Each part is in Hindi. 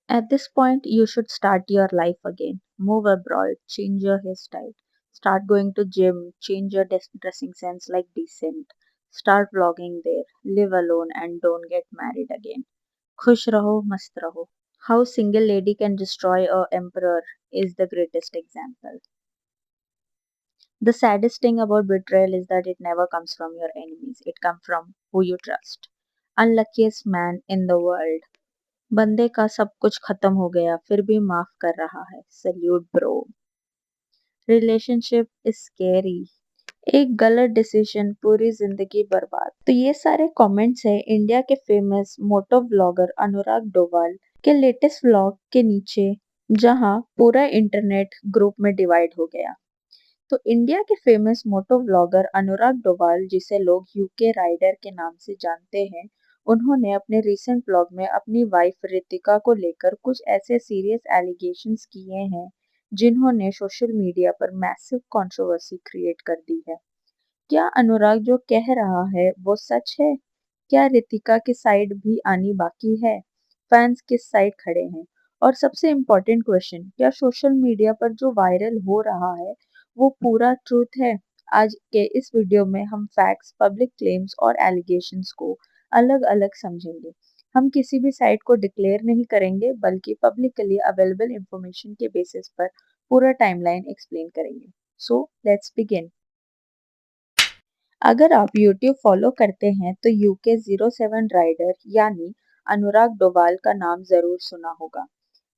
At this point, you should start your life again. Move abroad, change your hairstyle, start going to gym, change your dressing sense like decent, start vlogging there, live alone and don't get married again. Khush raho, mast raho. How single lady can destroy a emperor is the greatest example. The saddest thing about betrayal is that it never comes from your enemies. It comes from who you trust. Unluckiest man in the world. बंदे का सब कुछ खत्म हो गया फिर भी माफ कर रहा है salute bro relationship is scary एक गलत डिसीजन पूरी जिंदगी बर्बाद तो ये सारे कमेंट्स है इंडिया के फेमस मोटो व्लॉगर अनुराग डोभाल के लेटेस्ट व्लॉग के नीचे जहां पूरा इंटरनेट ग्रुप में डिवाइड हो गया तो इंडिया के फेमस मोटो व्लॉगर अनुराग डोभाल जिसे लोग यूके राइडर के नाम से जानते हैं उन्होंने अपने रीसेंट व्लॉग में अपनी वाइफ रितिका को लेकर कुछ ऐसे सीरियस एलिगेशंस किए हैं जिन्होंने सोशल मीडिया पर मैसिव कंट्रोवर्सी क्रिएट कर दी है क्या अनुराग जो कह रहा है वो सच है क्या रितिका की साइड भी आनी बाकी है फैंस किस साइड खड़े हैं और सबसे इम्पोर्टेंट क्वेश्चन क्या सोशल मीडिया पर जो वायरल हो रहा है वो पूरा ट्रूथ है आज के इस वीडियो में हम फैक्ट्स पब्लिक क्लेम्स और एलिगेशंस को अलग अलग समझेंगे हम किसी भी साइड को डिक्लेयर नहीं करेंगे बल्कि पब्लिकली अवेलेबल इंफॉर्मेशन के बेसिस पर पूरा टाइमलाइन एक्सप्लेन करेंगे सो लेट्स बिगिन अगर आप यूट्यूब फॉलो करते हैं तो यूके 07 राइडर यानी अनुराग डोभाल का नाम जरूर सुना होगा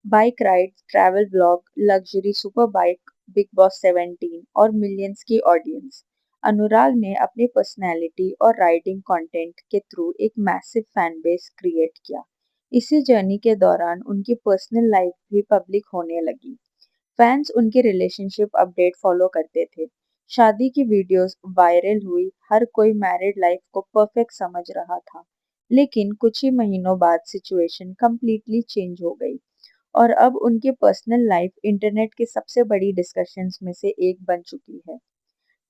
bike ride travel blog luxury super bike big boss 17 और मिलियंस की ऑडियंस अनुराग ने अपनी पर्सनैलिटी और राइडिंग कंटेंट के थ्रू एक मैसिव फैन बेस क्रिएट किया इसी जर्नी के दौरान उनकी पर्सनल लाइफ भी पब्लिक होने लगी फैंस उनकी रिलेशनशिप अपडेट फॉलो करते थे शादी की वीडियोस वायरल हुई हर कोई मैरिड लाइफ को परफेक्ट समझ रहा था लेकिन कुछ ही महीनों बाद सिचुएशन कंप्लीटली चेंज हो गई और अब उनकी पर्सनल लाइफ इंटरनेट की सबसे बड़ी डिस्कशंस में से एक बन चुकी है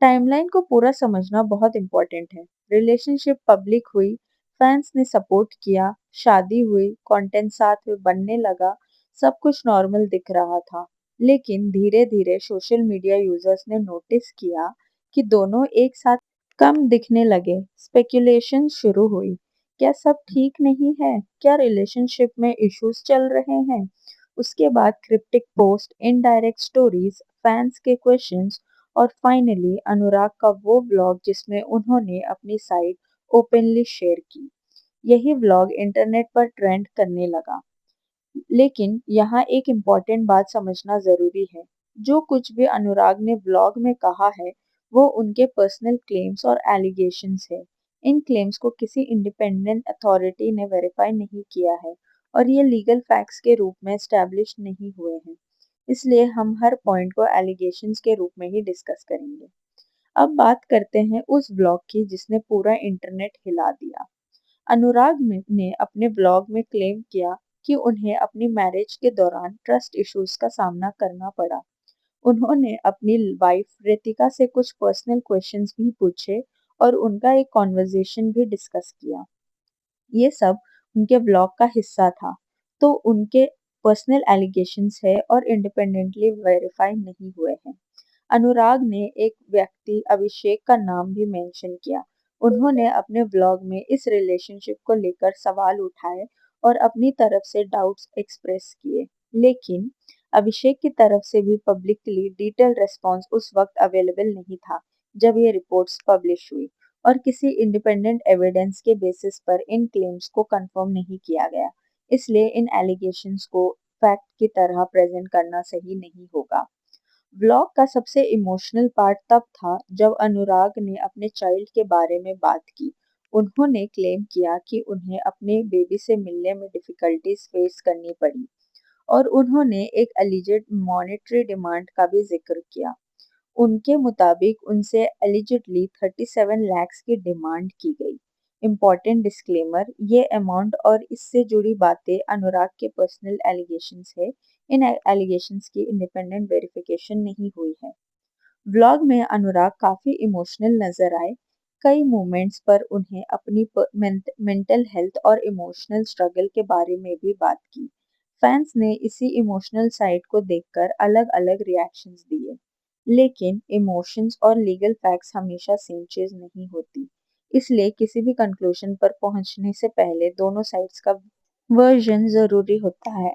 टाइमलाइन को पूरा समझना बहुत इंपॉर्टेंट है रिलेशनशिप पब्लिक हुई फैंस ने सपोर्ट किया शादी हुई कंटेंट साथ में बनने लगा सब कुछ नॉर्मल दिख रहा था लेकिन धीरे धीरे सोशल मीडिया यूजर्स ने नोटिस किया कि दोनों एक साथ कम दिखने लगे स्पेकुलेशन शुरू हुई क्या सब ठीक नहीं है क्या रिलेशनशिप में इश्यूज चल रहे हैं उसके बाद cryptic post indirect stories fans के क्वेश्चंस और फाइनली अनुराग का वो व्लॉग जिसमें उन्होंने अपनी साइड ओपनली शेयर की यही व्लॉग इंटरनेट पर ट्रेंड करने लगा लेकिन यहाँ एक इम्पॉर्टेंट बात समझना जरूरी है जो कुछ भी अनुराग ने व्लॉग में कहा है वो उनके पर्सनल क्लेम्स और एलिगेशंस है इन क्लेम्स को किसी इंडिपेंडेंट अथॉरिटी ने वेरीफाई नहीं किया है और ये लीगल फैक्ट्स के रूप में एस्टैब्लिश नहीं हुए हैं इसलिए हम हर पॉइंट को एलिगेशंस के रूप में ही डिस्कस करेंगे अब बात करते हैं उस ब्लॉग की जिसने पूरा इंटरनेट हिला दिया ने अपने ब्लॉग में क्लेम किया कि उन्हें अपनी मैरिज के दौरान ट्रस्ट इश्यूज का सामना करना पड़ा उन्होंने अपनी वाइफ रितिका से कुछ पर्सनल क्वेश्चंस भी पूछे और उनका एक कॉन्वर्जेशन भी डिस्कस किया ये सब उनके ब्लॉग का हिस्सा था तो उनके पर्सनल एलिगेशंस है और इंडिपेंडेंटली वेरीफाई नहीं हुए हैं अनुराग ने एक व्यक्ति अभिषेक का नाम भी मेंशन किया उन्होंने अपने ब्लॉग में इस रिलेशनशिप को लेकर सवाल उठाए और अपनी तरफ से डाउट्स एक्सप्रेस किए लेकिन अभिषेक की तरफ से भी पब्लिकली डिटेल रिस्पांस उस वक्त अवेलेबल नहीं था जब ये रिपोर्ट्स पब्लिश हुई और किसी इंडिपेंडेंट एविडेंस के बेसिस पर इन क्लेम्स को कंफर्म नहीं किया गया इसलिए इन एलिगेशंस को फैक्ट की तरह प्रेजेंट करना सही नहीं होगा व्लॉग का सबसे इमोशनल पार्ट तब था जब अनुराग ने अपने चाइल्ड के बारे में बात की उन्होंने क्लेम किया कि उन्हें अपने बेबी से मिलने में डिफिकल्टीज फेस करनी पड़ी और उन्होंने एक एलिजेड मॉनेटरी डिमांड का भी जिक्र किया उनके मुताबिक उनसे एलिजिडली 37 लाख की डिमांड की गई इम्पोर्टेंट डिस्क्लेमर ये अमाउंट और इससे जुड़ी बातें अनुराग के पर्सनल एलिगेशंस है इन एलिगेशंस की इंडिपेंडेंट वेरिफिकेशन नहीं हुई है व्लॉग में अनुराग काफी इमोशनल नजर आए कई मोमेंट्स पर उन्हें अपनी मेंटल हेल्थ और इमोशनल स्ट्रगल के बारे में भी बात की फैंस ने इसी इमोशनल साइड को देखकर अलग-अलग रिएक्शंस दिए। लेकिन इमोशंस और लीगल फैक्ट्स हमेशा सेम चीज नहीं होती। इसलिए किसी भी कंक्लूजन पर पहुंचने से पहले दोनों साइड्स का वर्जन जरूरी होता है।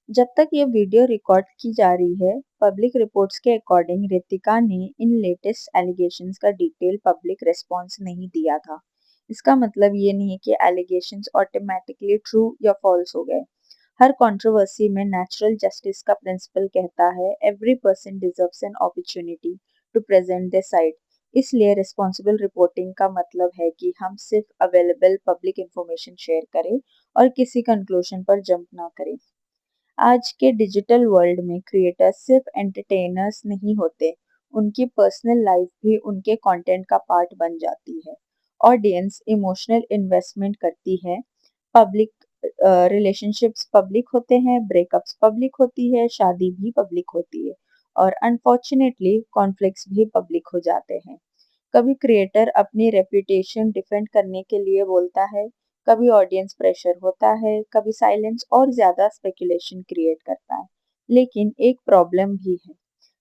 जब तक ये वीडियो रिकॉर्ड की जा रही है, पब्लिक रिपोर्ट्स के अकॉर्डिंग रितिका ने इन लेटेस्ट एलिगेशंस का डिटेल पब्लिक रिस्पॉन्स नहीं दिया था। इसका मतलब ये नहीं कि एलिगेशंस ऑटोमेटिकली ट्रू या फॉल्स हो गए। हर कंट्रोवर्सी में नेचुरल जस्टिस का प्रिंसिपल कहता है every person deserves an opportunity to present their side. इसलिए रिस्पॉन्सिबल रिपोर्टिंग का मतलब है कि हम सिर्फ अवेलेबल पब्लिक इंफॉर्मेशन शेयर करें और किसी कंक्लूजन पर जंप ना करें। आज के डिजिटल वर्ल्ड में क्रिएटर्स सिर्फ एंटरटेनर्स नहीं होते, उनकी पर्सनल लाइफ भी उनके कंटेंट का पार्ट बन जाती है। ऑडियंस इमोशनल इन्वेस्टमेंट करती है, पब्लिक रिलेशनशिप्स पब्लिक होते हैं, ब्रेकअप्स पब्लिक होती है, शादी भी पब्लिक होती है और अनफॉर्चुनेटली कॉन्फ्लिक्ट्स भी पब्लिक हो जाते हैं। कभी क्रिएटर अपनी रेपुटेशन डिफेंड करने के लिए बोलता है, कभी ऑडियंस प्रेशर होता है, कभी साइलेंस और ज्यादा स्पेकुलेशन क्रिएट करता है। लेकिन एक प्रॉब्लम भी है,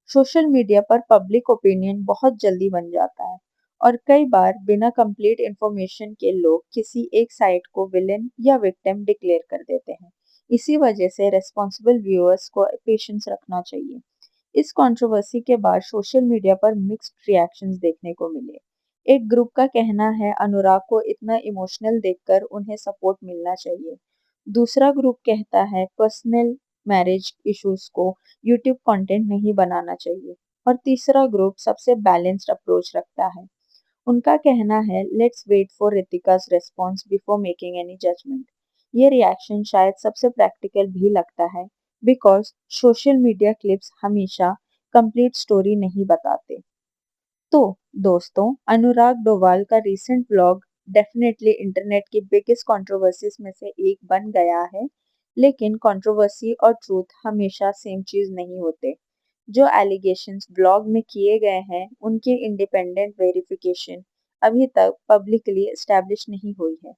सोशल मीडिया पर पब्लिक ओपिनियन बहुत जल्दी बन जाता है और कई बार बिना कंप्लीट इंफॉर्मेशन के लोग किसी एक साइड को विलेन या विक्टिम डिक्लेयर कर देते हैं। इसी वजह से रेस्पॉन्सिबल व्यूअर्स को पेशेंस रखना चाहिए। इस कंट्रोवर्सी के बाद सोशल मीडिया पर मिक्स्ड रिएक्शंस देखने को मिले। एक ग्रुप का कहना है अनुराग को इतना इमोशनल देखकर उन्हें सपोर्ट मिलना चाहिए। दूसरा ग्रुप कहता है पर्सनल मैरिज इश्यूज को यूट्यूब कंटेंट नहीं बनाना चाहिए। और तीसरा ग्रुप सबसे बैलेंस्ड अप्रोच रखता है। उनका कहना है let's wait for Ritika's response before making any judgement. ये रिएक्शन शायद सबसे प्रैक्टिकल भी लगता है बिकॉज सोशल मीडिया क्लिप्स हमेशा कंप्लीट स्टोरी नहीं बताते। तो दोस्तों, अनुराग डोवाल का रीसेंट व्लॉग डेफिनेटली इंटरनेट की बिगेस्ट कंट्रोवर्सीज में से एक बन गया है। लेकिन कंट्रोवर्सी और ट्रूथ हमेशा सेम चीज नहीं होते। जो एलिगेशंस व्लॉग में किए गए हैं उनकी इंडिपेंडेंट वेरिफिकेशन अभी तक पब्लिकली एस्टैब्लिश नहीं हुई है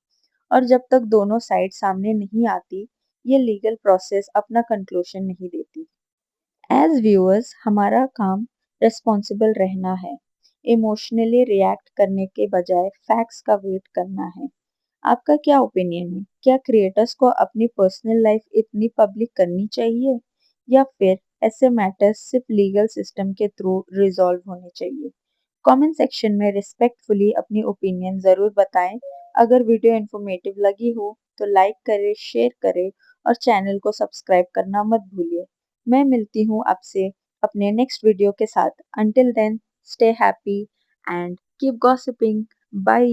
और जब तक दोनों साइड सामने नहीं आती, ये लीगल प्रोसेस अपना कंक्लूजन नहीं देती। एज व्यूअर्स हमारा काम रिस्पॉन्सिबल रहना है, इमोशनली रिएक्ट करने के बजाय फैक्ट्स का वेट करना है। आपका क्या ओपिनियन है? क्या क्रिएटर्स को अपनी पर्सनल लाइफ इतनी पब्लिक करनी चाहिए या फिर ऐसे मैटर्स सिर्फ लीगल सिस्टम के थ्रू रिजॉल्व होने चाहिए? कमेंट सेक्शन में रिस्पेक्टफुली अपनी ओपिनियन ज़रूर बताएं। अगर वीडियो इन्फॉर्मेटिव लगी हो तो लाइक करें, शेयर करें और चैनल को सब्सक्राइब करना मत भूलिए। मैं मिलती हूँ आपसे अपने नेक्स्ट वीडियो के साथ। Until then, stay happy and keep gossiping. Bye.